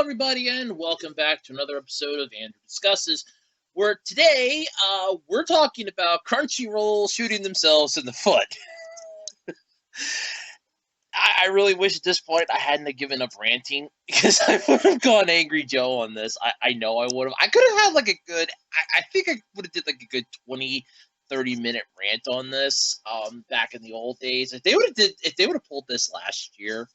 everybody, and welcome back to another episode of Andrew Discusses, where today we're talking about Crunchyroll shooting themselves in the foot. I really wish at this point I hadn't have given up ranting, because I would have gone Angry Joe on this. I know I would have. I could have had like a good, I think I would have did like a good 20, 30-minute rant on this back in the old days. If they would have pulled this last year,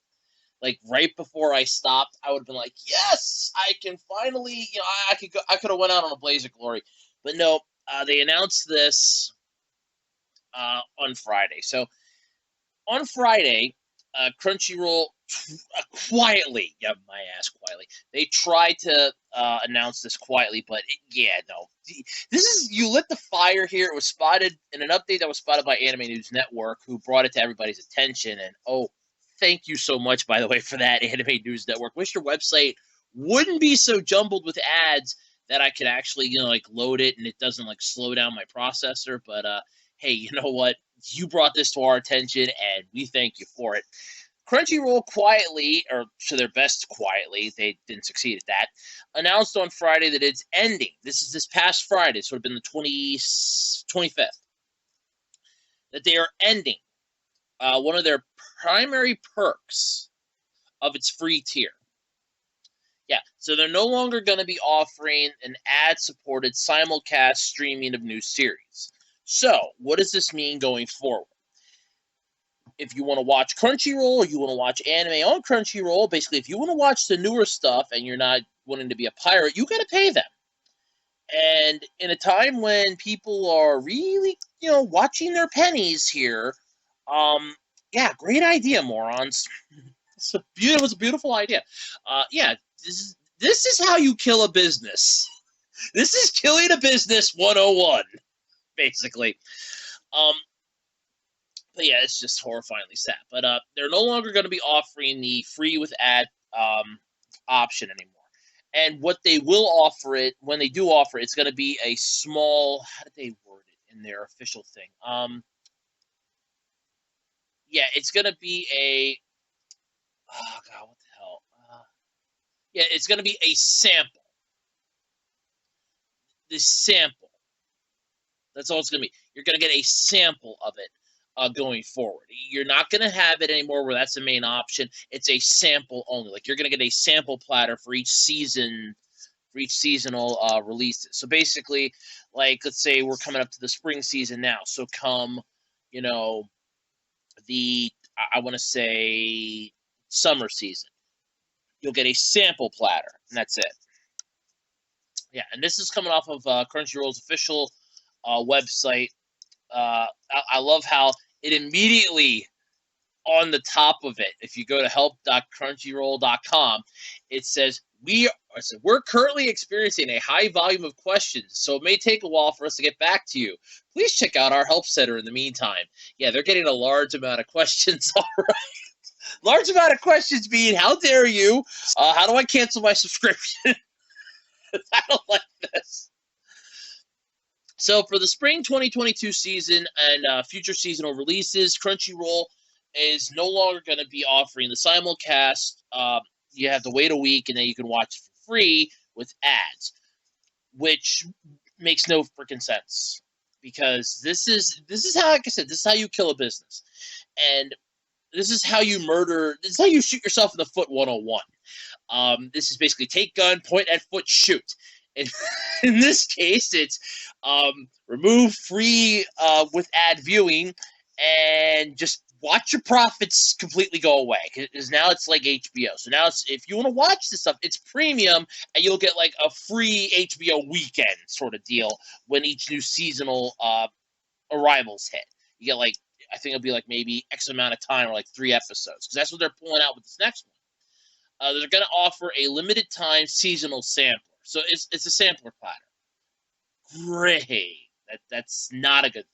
like right before I stopped, I would have been like, yes, I can finally, I could have went out on a blaze of glory. But no, they announced this on Friday. So on Friday, Crunchyroll quietly, yeah, my ass quietly, they tried to announce this quietly, but no. This is, you lit the fire here. It was spotted in an update that was spotted by Anime News Network, who brought it to everybody's attention, and thank you so much, by the way, for that, Anime News Network. Wish your website wouldn't be so jumbled with ads that I could actually, load it and it doesn't, slow down my processor. But, hey, you know what? You brought this to our attention, and we thank you for it. Crunchyroll quietly, or to their best quietly, they didn't succeed at that, announced on Friday that it's ending. This is this past Friday, so it would have been the 25th, that they are ending one of their primary perks of its free tier. Yeah, so they're no longer going to be offering an ad-supported simulcast streaming of new series. So, what does this mean going forward? If you want to watch Crunchyroll or you want to watch anime on Crunchyroll, basically if you want to watch the newer stuff and you're not wanting to be a pirate, you got to pay them. And in a time when people are really, watching their pennies here, great idea, morons. It's a beautiful idea. This is how you kill a business. This is killing a business 101, basically. But yeah, it's just horrifyingly sad. But they're no longer going to be offering the free with ad option anymore. And what they will offer it, when they do offer it, it's going to be a small, how did they word it in their official thing? It's going to be a, oh God, what the hell? It's going to be a sample. This sample. That's all it's going to be. You're going to get a sample of it going forward. You're not going to have it anymore where that's the main option. It's a sample only. Like, you're going to get a sample platter for each season, for each seasonal releases. So basically, like, let's say we're coming up to the spring season now. So come, I want to say summer season, you'll get a sample platter, and that's it. Yeah, and this is coming off of Crunchyroll's official website. I love how it immediately, on the top of it, if you go to help.crunchyroll.com, it says, we're currently experiencing a high volume of questions, so it may take a while for us to get back to you. Please check out our help center in the meantime. Yeah, they're getting a large amount of questions, all right. Large amount of questions being, how dare you? How do I cancel my subscription? I don't like this. So for the spring 2022 season and future seasonal releases, Crunchyroll is no longer going to be offering the simulcast. You have to wait a week, and then you can watch it for free with ads, which makes no freaking sense, because this is how, like I said, this is how you kill a business, and this is how you murder. This is how you shoot yourself in the foot 101. This is basically take gun, point at foot, shoot. In this case, it's remove free with ad viewing and just watch your profits completely go away. Because now it's like HBO. So now it's, if you want to watch this stuff, it's premium, and you'll get like a free HBO weekend sort of deal when each new seasonal arrivals hit. You get like, I think it'll be like maybe X amount of time, or like 3 episodes, because that's what they're pulling out with this next one. They're going to offer a limited time seasonal sampler. So it's a sampler platter. Great. That's not a good thing.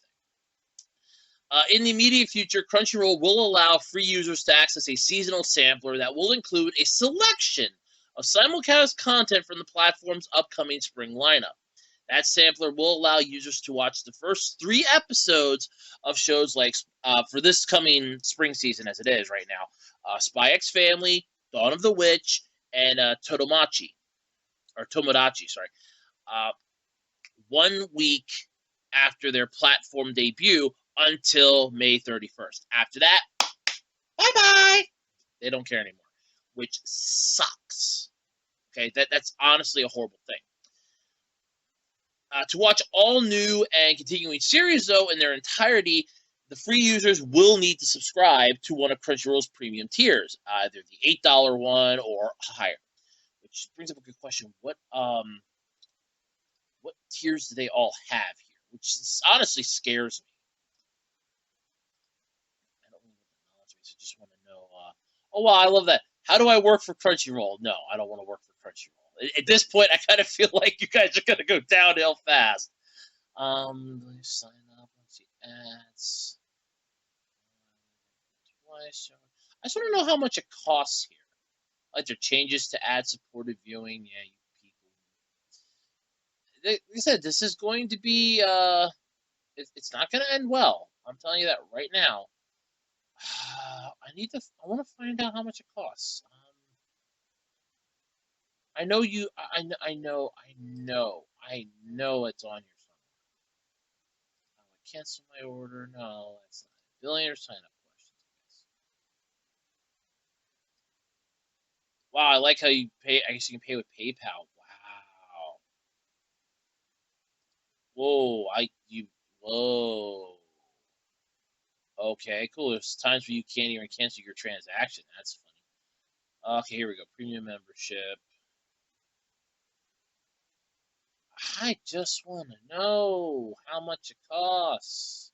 In the immediate future, Crunchyroll will allow free users to access a seasonal sampler that will include a selection of simulcast content from the platform's upcoming spring lineup. That sampler will allow users to watch the first 3 episodes of shows like, for this coming spring season as it is right now, Spy X Family, Dawn of the Witch, and Tomodachi, sorry. 1 week after their platform debut until May 31st. After that, bye-bye. They don't care anymore, which sucks. Okay, that's honestly a horrible thing. To watch all new and continuing series, though, in their entirety, the free users will need to subscribe to one of Crunchyroll's premium tiers, either the $8 one or higher. Which brings up a good question: what tiers do they all have here? Which honestly scares me. I don't know what the knowledge base. I just want to know. Oh wow, I love that. How do I work for Crunchyroll? No, I don't want to work for Crunchyroll. At this point, I kind of feel like you guys are gonna go downhill fast. Sign up. Let's see ads. Twice. I just want to know how much it costs here. Like there changes to ad-supported viewing. Yeah, you people. Like I said, this is going to be. It's not going to end well. I'm telling you that right now. I want to find out how much it costs. I know you. I know it's on here somewhere. Cancel my order. No, that's not it. Billing or sign up questions. I guess. Wow, I like how you pay. I guess you can pay with PayPal. Wow. Whoa. Whoa. Okay, cool. There's times where you can't even cancel your transaction. That's funny. Okay, here we go. Premium membership. I just want to know how much it costs.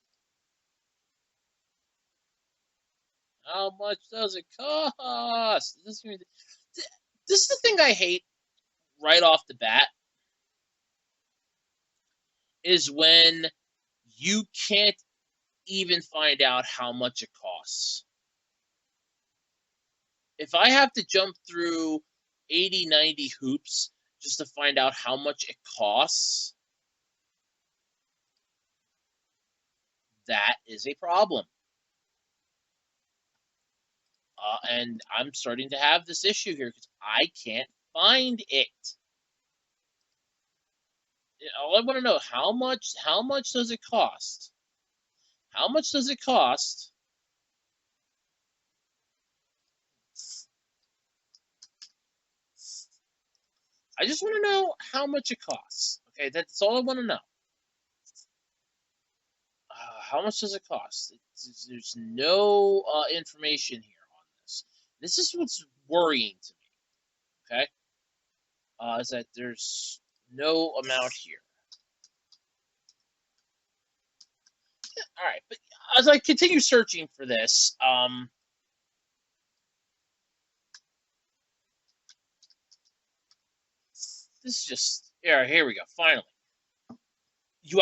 How much does it cost? This is the thing I hate right off the bat is when you can't even find out how much it costs. If I have to jump through 80, 90 hoops just to find out how much it costs, that is a problem. And I'm starting to have this issue here because I can't find it. All I want to know, how much does it cost? How much does it cost? I just want to know how much it costs. Okay, that's all I want to know. How much does it cost? There's no information here on this. This is what's worrying to me. Okay, is that there's no amount here. All right, but as I continue searching for this, this is just here we go. Finally,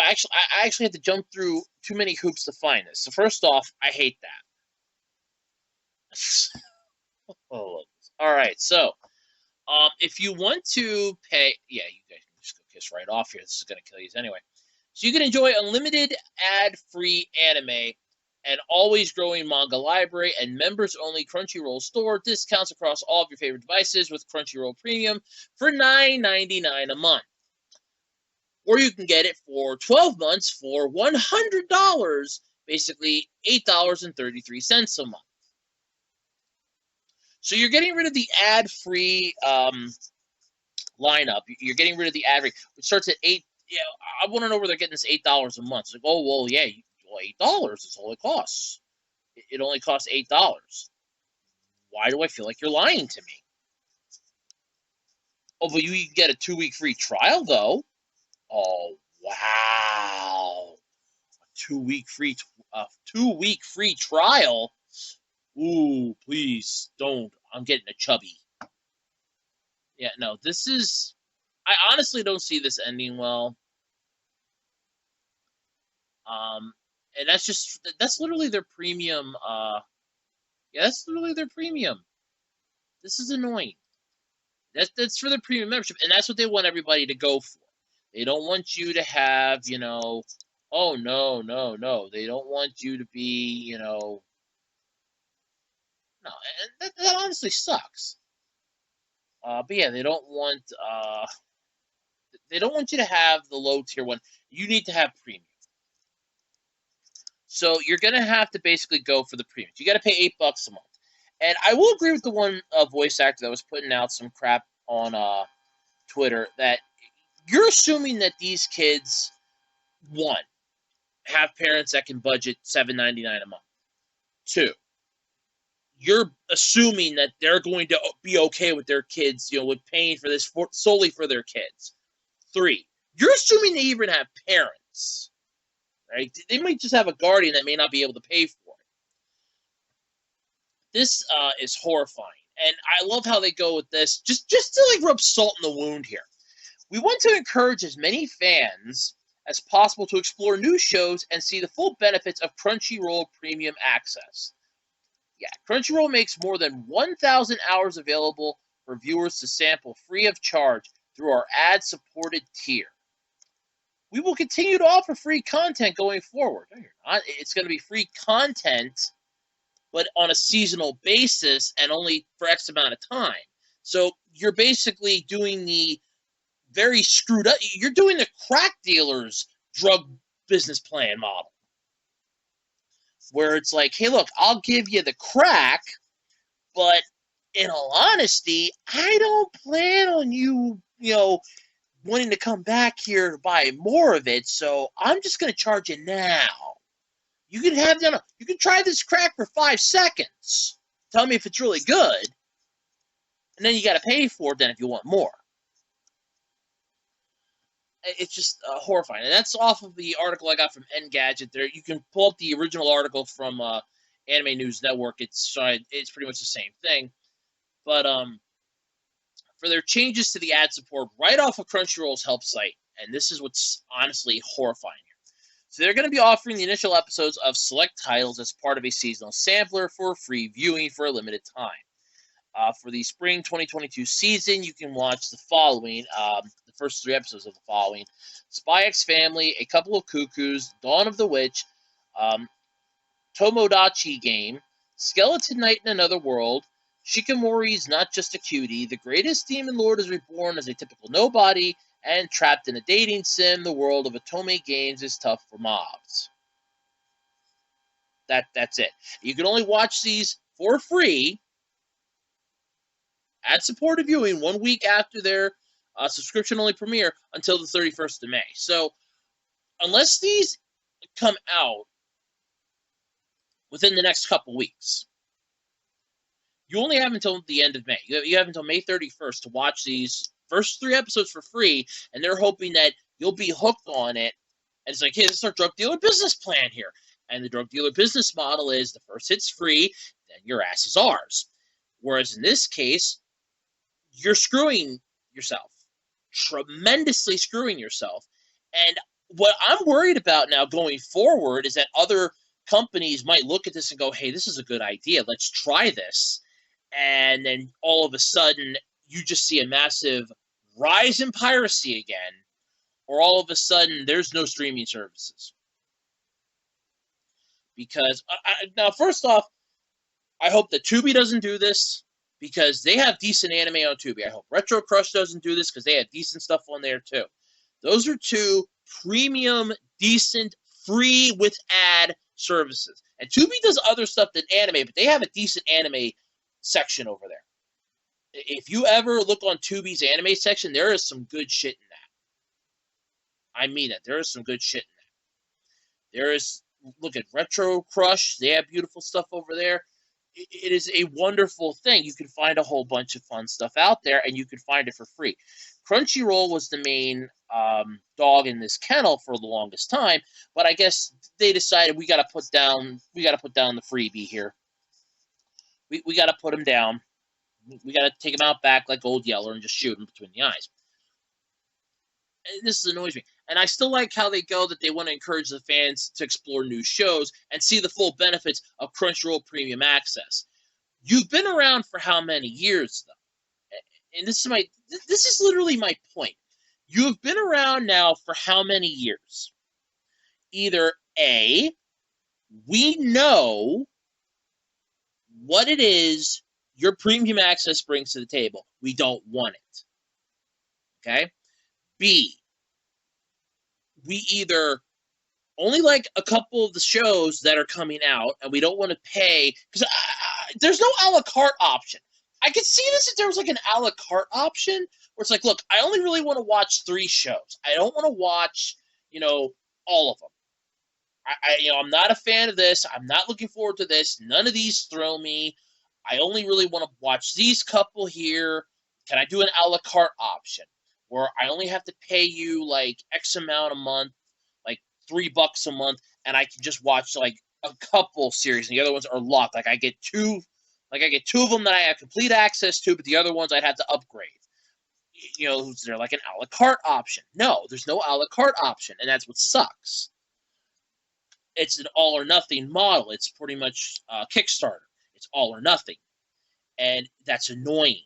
I actually had to jump through too many hoops to find this. So first off, I hate that. Oh, all right. So, if you want to pay, yeah, you guys can just go kiss right off here. This is gonna kill you anyway. So you can enjoy unlimited ad-free anime, an always growing manga library, and members-only Crunchyroll store discounts across all of your favorite devices with Crunchyroll Premium for $9.99 a month. Or you can get it for 12 months for $100, basically $8.33 a month. So you're getting rid of the ad-free lineup. You're getting rid of the ad free, which starts at $8. Yeah, I want to know where they're getting this $8 a month. It's like, oh well, yeah, $8 is all it costs. It only costs $8. Why do I feel like you're lying to me? Oh, but you can get a 2-week free trial though. Oh wow, a 2-week free 2-week free trial. Ooh, please don't. I'm getting a chubby. Yeah, no, this is. I honestly don't see this ending well. And that's literally their premium. Yeah, that's literally their premium. This is annoying. That's for their premium membership, and that's what they want everybody to go for. They don't want you to have, oh no, no, no. They don't want you to be, no, and that honestly sucks. But yeah, they don't want you to have the low tier one. You need to have premium. So you're gonna have to basically go for the premium. You got to pay $8 a month. And I will agree with the one voice actor that was putting out some crap on Twitter that you're assuming that these kids, one, have parents that can budget $7.99 a month. Two, you're assuming that they're going to be okay with their kids, with paying for this solely for their kids. Three, you're assuming they even have parents, right? They might just have a guardian that may not be able to pay for it. This is horrifying, and I love how they go with this, just to rub salt in the wound here. We want to encourage as many fans as possible to explore new shows and see the full benefits of Crunchyroll Premium Access. Yeah, Crunchyroll makes more than 1,000 hours available for viewers to sample free of charge through our ad-supported tier. We will continue to offer free content going forward. No, you're not. It's going to be free content, but on a seasonal basis and only for X amount of time. So you're basically doing the very screwed up. You're doing the crack dealer's drug business plan model, where it's like, hey, look, I'll give you the crack, but in all honesty, I don't plan on you, wanting to come back here to buy more of it, so I'm just going to charge you now. You can try this crack for 5 seconds. Tell me if it's really good, and then you got to pay for it then if you want more. It's just horrifying. And that's off of the article I got from Engadget. There, you can pull up the original article from Anime News Network. It's pretty much the same thing. But for their changes to the ad support right off of Crunchyroll's help site, and this is what's honestly horrifying here. So they're going to be offering the initial episodes of select titles as part of a seasonal sampler for free viewing for a limited time. For the spring 2022 season, you can watch the following, the first 3 episodes of the following: Spy X Family, A Couple of Cuckoos, Dawn of the Witch, Tomodachi Game, Skeleton Knight in Another World, Shikamori's Not Just a Cutie, The Greatest Demon Lord is Reborn as a Typical Nobody, and Trapped in a Dating Sim, The World of Otome Games is Tough for Mobs. That's it. You can only watch these for free, ad-supported viewing, 1 week after their subscription-only premiere until the 31st of May. So, unless these come out within the next couple weeks, you only have until the end of May. You have until May 31st to watch these first 3 episodes for free, and they're hoping that you'll be hooked on it. And it's like, hey, this is our drug dealer business plan here. And the drug dealer business model is the first hit's free, then your ass is ours. Whereas in this case, you're screwing yourself, tremendously screwing yourself. And what I'm worried about now going forward is that other companies might look at this and go, hey, this is a good idea. Let's try this. And then all of a sudden, you just see a massive rise in piracy again, or all of a sudden, there's no streaming services. Because, now, first off, I hope that Tubi doesn't do this, because they have decent anime on Tubi. I hope Retro Crush doesn't do this, because they have decent stuff on there, too. Those are 2 premium, decent, free with ad services. And Tubi does other stuff than anime, but they have a decent anime section over there. If you ever look on Tubi's anime section, there is some good shit in that. I mean it. There is some good shit in that. There is, look at Retro Crush. They have beautiful stuff over there. It is a wonderful thing. You can find a whole bunch of fun stuff out there, and you can find it for free. Crunchyroll was the main dog in this kennel for the longest time, but I guess they decided we got to put down the freebie here. We got to put them down. We got to take them out back like Old Yeller and just shoot them between the eyes. And this annoys me. And I still like how they go that they want to encourage the fans to explore new shows and see the full benefits of Crunchyroll Premium Access. You've been around for how many years, though? And this is literally my point. You have been around now for how many years? Either A, we know what it is your premium access brings to the table. We don't want it. Okay? B, we either only like a couple of the shows that are coming out, and we don't want to pay, because there's no a la carte option. I could see this if there was like an a la carte option, where it's like, look, I only really want to watch 3 shows. I don't want to watch, all of them. I'm not a fan of this. I'm not looking forward to this. None of these thrill me. I only really want to watch these couple here. Can I do an a la carte option where I only have to pay you like X amount a month, like $3 a month, and I can just watch like a couple series, and the other ones are locked. Like I get two of them that I have complete access to, but the other ones I'd have to upgrade. Is there like an a la carte option? No, there's no a la carte option, and that's what sucks. It's an all or nothing model. It's pretty much Kickstarter. It's all or nothing. And that's annoying.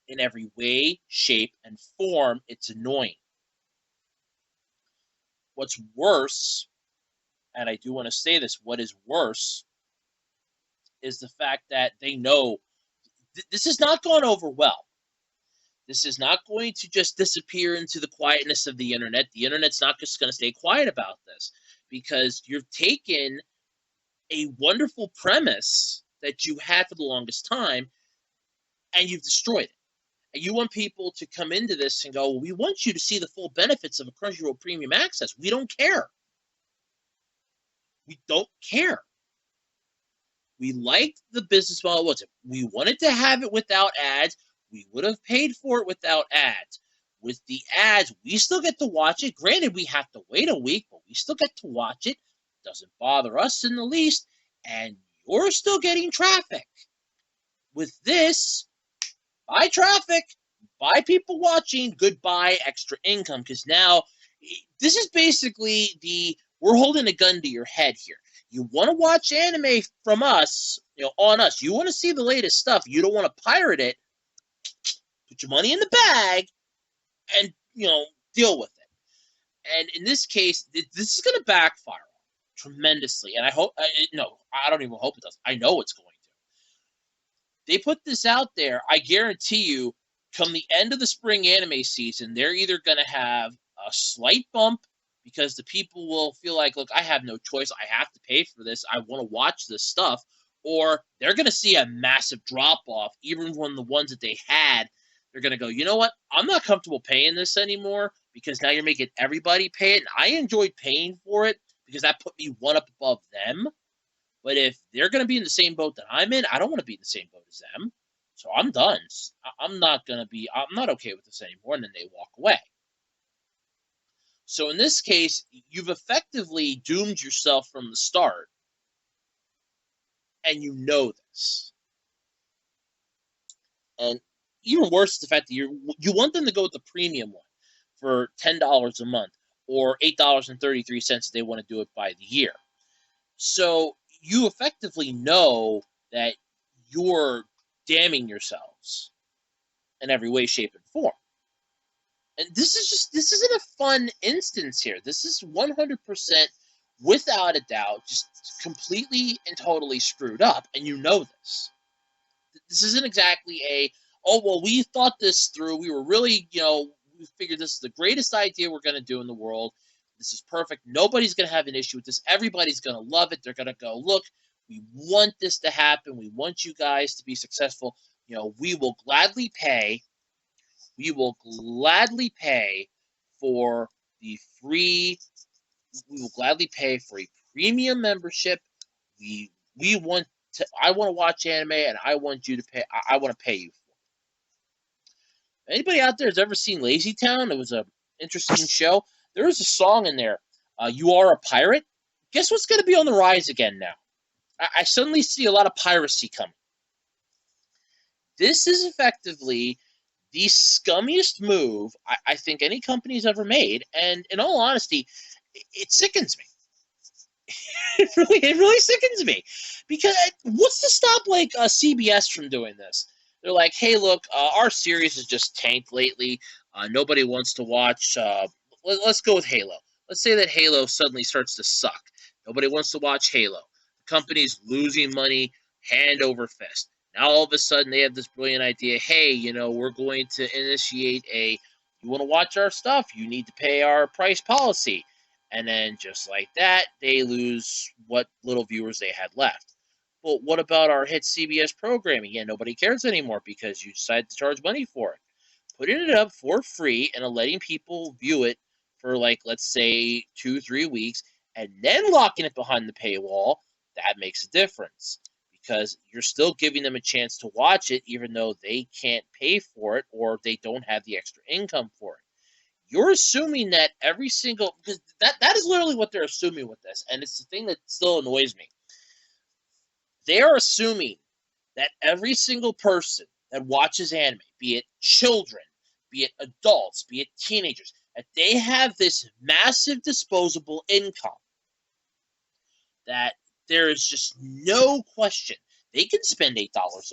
In every way, shape, and form, it's annoying. What's worse, and I do want to say this, what is worse is the fact that they know this has not gone over well. This is not going to just disappear into the quietness of the internet. The internet's not just going to stay quiet about this, because you've taken a wonderful premise that you had for the longest time and you've destroyed it. And you want people to come into this and go, well, we want you to see the full benefits of a Crunchyroll Premium Access. We don't care. We don't care. We liked the business model. What's it? We wanted to have it without ads. We would have paid for it without ads. With the ads, we still get to watch it. Granted, we have to wait a week, but we still get to watch it. Doesn't bother us in the least. And you're still getting traffic. With this, buy traffic, buy people watching, goodbye extra income. Because now, this is basically we're holding a gun to your head here. You want to watch anime from us, on us. You want to see the latest stuff. You don't want to pirate it. Put your money in the bag and, deal with it. And in this case, this is going to backfire tremendously. And I hope, no, I don't even hope it does. I know it's going to. They put this out there. I guarantee you, come the end of the spring anime season, they're either going to have a slight bump because the people will feel like, look, I have no choice. I have to pay for this. I want to watch this stuff. Or they're going to see a massive drop-off, even when the ones that they had, they're going to go, you know what? I'm not comfortable paying this anymore because now you're making everybody pay it. And I enjoyed paying for it because that put me one up above them. But if they're going to be in the same boat that I'm in, I don't want to be in the same boat as them. So I'm done. I'm not okay with this anymore. And then they walk away. So in this case, you've effectively doomed yourself from the start. And you know this. And even worse is the fact that you want them to go with the premium one for $10 a month or $8.33 if they want to do it by the year. So you effectively know that you're damning yourselves in every way, shape, and form. And this isn't a fun instance here. This is 100%, without a doubt, just completely and totally screwed up, and you know this. This isn't exactly we thought this through. We were really, we figured this is the greatest idea we're going to do in the world. This is perfect. Nobody's going to have an issue with this. Everybody's going to love it. They're going to go, look, we want this to happen. We want you guys to be successful. We will gladly pay. We will gladly pay for the free. We will gladly pay for a premium membership. I want to watch anime, and I want you to pay. I want to pay you for it. Anybody out there has ever seen Lazy Town? It was an interesting show. There was a song in there. You Are a Pirate. Guess what's going to be on the rise again now? I suddenly see a lot of piracy coming. This is effectively the scummiest move I think any company's ever made, and in all honesty, it sickens me. It really sickens me, because what's to stop CBS from doing this? They're like, hey, look, our series is just tanked lately. Nobody wants to watch. Let's go with Halo. Let's say that Halo suddenly starts to suck. Nobody wants to watch Halo. The company's losing money hand over fist. Now all of a sudden they have this brilliant idea. Hey, we're going to initiate you want to watch our stuff, you need to pay our price policy. And then just like that, they lose what little viewers they had left. But what about our hit CBS programming? Yeah, nobody cares anymore because you decided to charge money for it. Putting it up for free and letting people view it for, like, let's say 2-3 weeks, and then locking it behind the paywall, that makes a difference because you're still giving them a chance to watch it even though they can't pay for it or they don't have the extra income for it. You're assuming that every single, because that is literally what they're assuming with this, and it's the thing that still annoys me. They are assuming that every single person that watches anime, be it children, be it adults, be it teenagers, that they have this massive disposable income that there is just no question they can spend $8 a month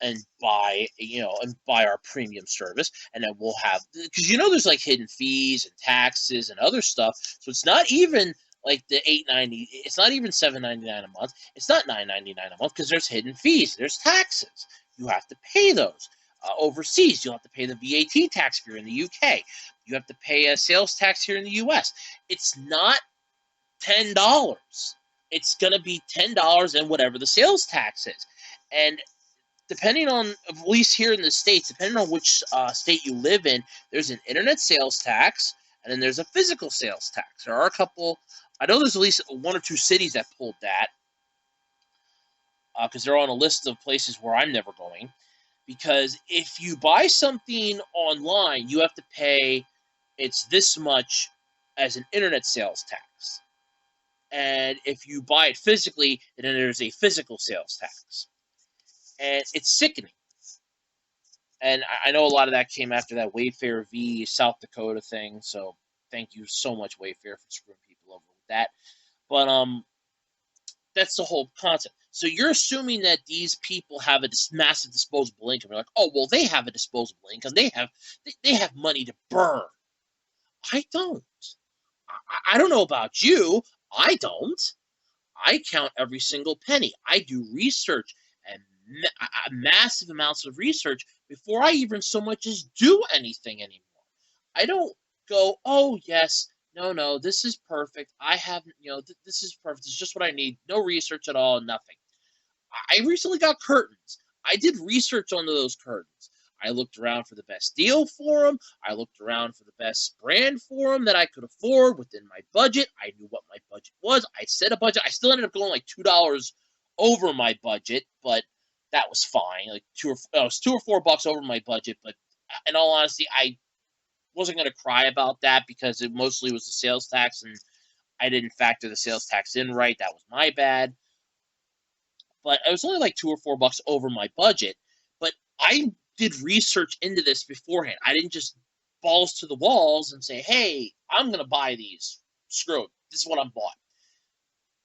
and buy our premium service, and then we'll have, because there's like hidden fees and taxes and other stuff, so it's not even like the $8.90. It's not even $7.99 a month. It's not $9.99 a month because there's hidden fees. There's taxes. You have to pay those. Overseas, you'll have to pay the VAT tax if you're in the UK. You have to pay a sales tax here in the US. It's not $10. It's going to be $10 and whatever the sales tax is. And depending on, at least here in the States, depending on which state you live in, there's an internet sales tax, and then there's a physical sales tax. There are a couple, I know there's at least 1 or 2 cities that pulled that, because they're on a list of places where I'm never going. Because if you buy something online, you have to pay, it's this much as an internet sales tax. And if you buy it physically, then there's a physical sales tax. And it's sickening. And I know a lot of that came after that Wayfair v. South Dakota thing, so thank you so much, Wayfair, for screwing people over with that. But that's the whole concept. So you're assuming that these people have a massive disposable income. You're like, oh, well, they have a disposable income. They have money to burn. I don't. I don't know about you. I don't. I count every single penny. I do research and massive amounts of research before I even so much as do anything anymore. I don't go, oh, yes, no, this is perfect. I have, this is perfect. It's just what I need. No research at all, nothing. I recently got curtains. I did research on those curtains. I looked around for the best deal for them. I looked around for the best brand for them that I could afford within my budget. I knew what my budget was. I set a budget. I still ended up going like $2 over my budget, but that was fine. Like it was $2 or $4 over my budget. But in all honesty, I wasn't going to cry about that because it mostly was the sales tax, and I didn't factor the sales tax in right. That was my bad. But it was only like $2 or $4 over my budget. But I did research into this beforehand. I didn't just balls to the walls and say, hey, I'm going to buy these. Screw it. This is what I'm bought.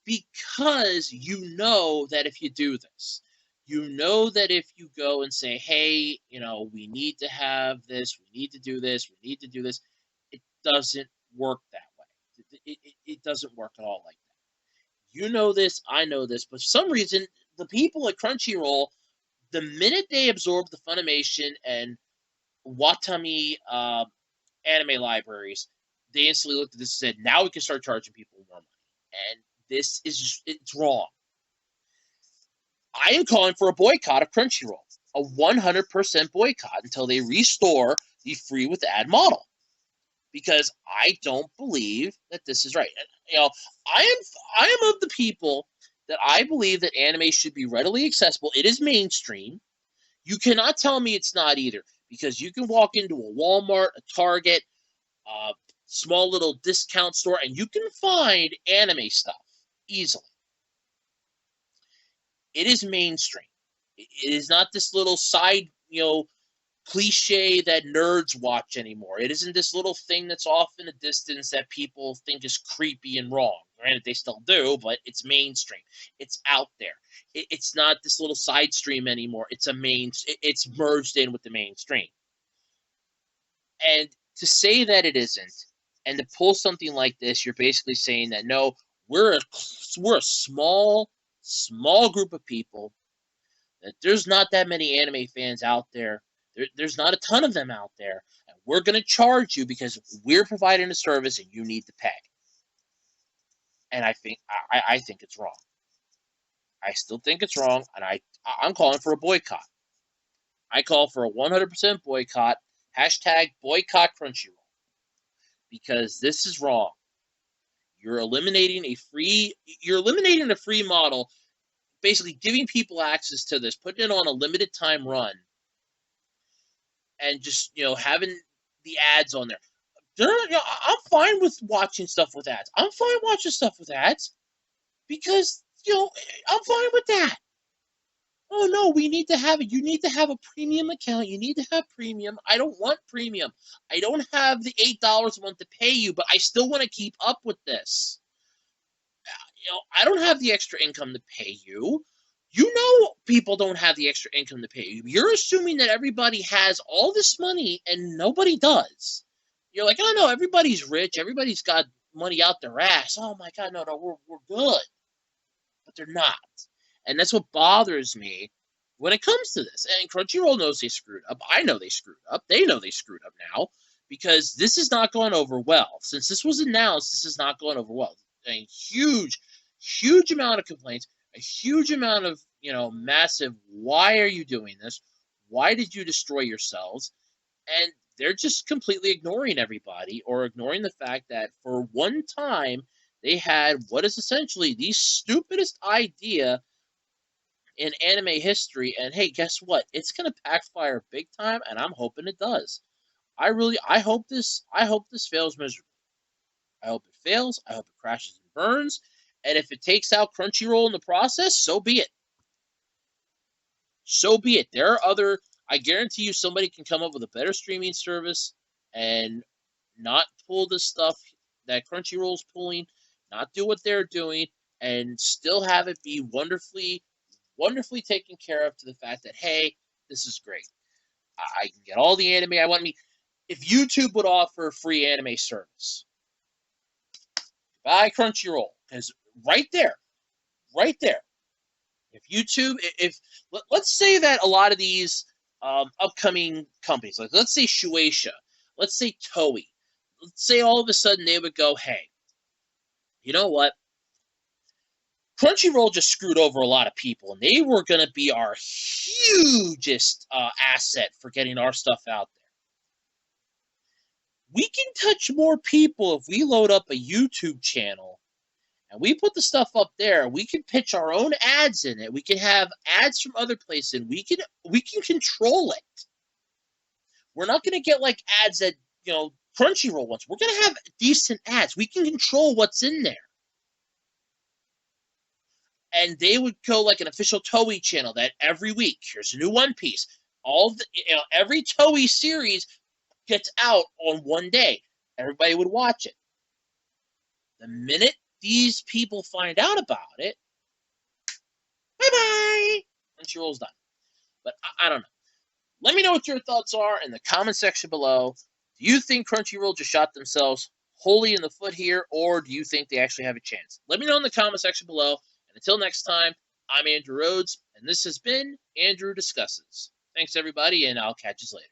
Because you know that if you do this, you know that if you go and say, hey, we need to have this, we need to do this, we need to do this, it doesn't work that way. It doesn't work at all like that. You know this, I know this, but for some reason, the people at Crunchyroll, the minute they absorbed the Funimation and Watami anime libraries, they instantly looked at this and said, now we can start charging people more money. And this is just, it's wrong. I am calling for a boycott of Crunchyroll, a 100% boycott until they restore the free with ad model. Because I don't believe that this is right. I am of the people that I believe that anime should be readily accessible. It is mainstream. You cannot tell me it's not either, because you can walk into a Walmart, a Target, a small little discount store, and you can find anime stuff easily. It is mainstream. It is not this little side, cliche that nerds watch anymore. It isn't this little thing that's off in a distance that people think is creepy and wrong. Granted, they still do, but it's mainstream. It's out there. It's not this little side stream anymore. It's it's merged in with the mainstream. And to say that it isn't, and to pull something like this, you're basically saying that no, we're a small group of people There's not that many anime fans out there. There's not a ton of them out there. And we're going to charge you because we're providing a service and you need to pay. And I think it's wrong. I still think it's wrong, and I'm calling for a boycott. I call for a 100% boycott. Hashtag boycott Crunchyroll. Because this is wrong. You're eliminating a free model, basically giving people access to this, putting it on a limited time run, and just having the ads on there. I'm fine with watching stuff with ads. I'm fine watching stuff with ads because I'm fine with that. Oh no, we need to have it. You need to have a premium account. You need to have premium. I don't want premium. I don't have the $8 a month to pay you, but I still want to keep up with this. I don't have the extra income to pay you. People don't have the extra income to pay you. You're assuming that everybody has all this money and nobody does. You're like, oh no, everybody's rich. Everybody's got money out their ass. Oh my God, no, we're good. But they're not. And that's what bothers me when it comes to this. And Crunchyroll knows they screwed up. I know they screwed up. They know they screwed up now because this is not going over well. Since this was announced, this is not going over well. A huge amount of complaints, a huge amount of, massive, why are you doing this? Why did you destroy yourselves? And they're just completely ignoring everybody or ignoring the fact that for one time they had what is essentially the stupidest idea in anime history, and hey, guess what? It's gonna backfire big time, and I'm hoping it does. I hope this fails miserably. I hope it fails. I hope it crashes and burns. And if it takes out Crunchyroll in the process, so be it. So be it. I guarantee you somebody can come up with a better streaming service and not pull the stuff that Crunchyroll's pulling, not do what they're doing, and still have it be wonderfully taken care of to the fact that, hey, this is great. I can get all the anime I want. If YouTube would offer a free anime service, buy Crunchyroll, because right there, if YouTube, let's say that a lot of these upcoming companies, like let's say Shueisha, let's say Toei, let's say all of a sudden they would go, hey, you know what? Crunchyroll just screwed over a lot of people, and they were going to be our hugest asset for getting our stuff out there. We can touch more people if we load up a YouTube channel and we put the stuff up there. We can pitch our own ads in it. We can have ads from other places, and we can control it. We're not going to get like ads that Crunchyroll wants. We're going to have decent ads. We can control what's in there. And they would go like an official Toei channel that every week, here's a new One Piece. Every Toei series gets out on one day. Everybody would watch it. The minute these people find out about it, bye-bye. Crunchyroll's done. But I don't know. Let me know what your thoughts are in the comment section below. Do you think Crunchyroll just shot themselves wholly in the foot here, or do you think they actually have a chance? Let me know in the comment section below. Until next time, I'm Andrew Rhodes, and this has been Andrew Discusses. Thanks, everybody, and I'll catch you later.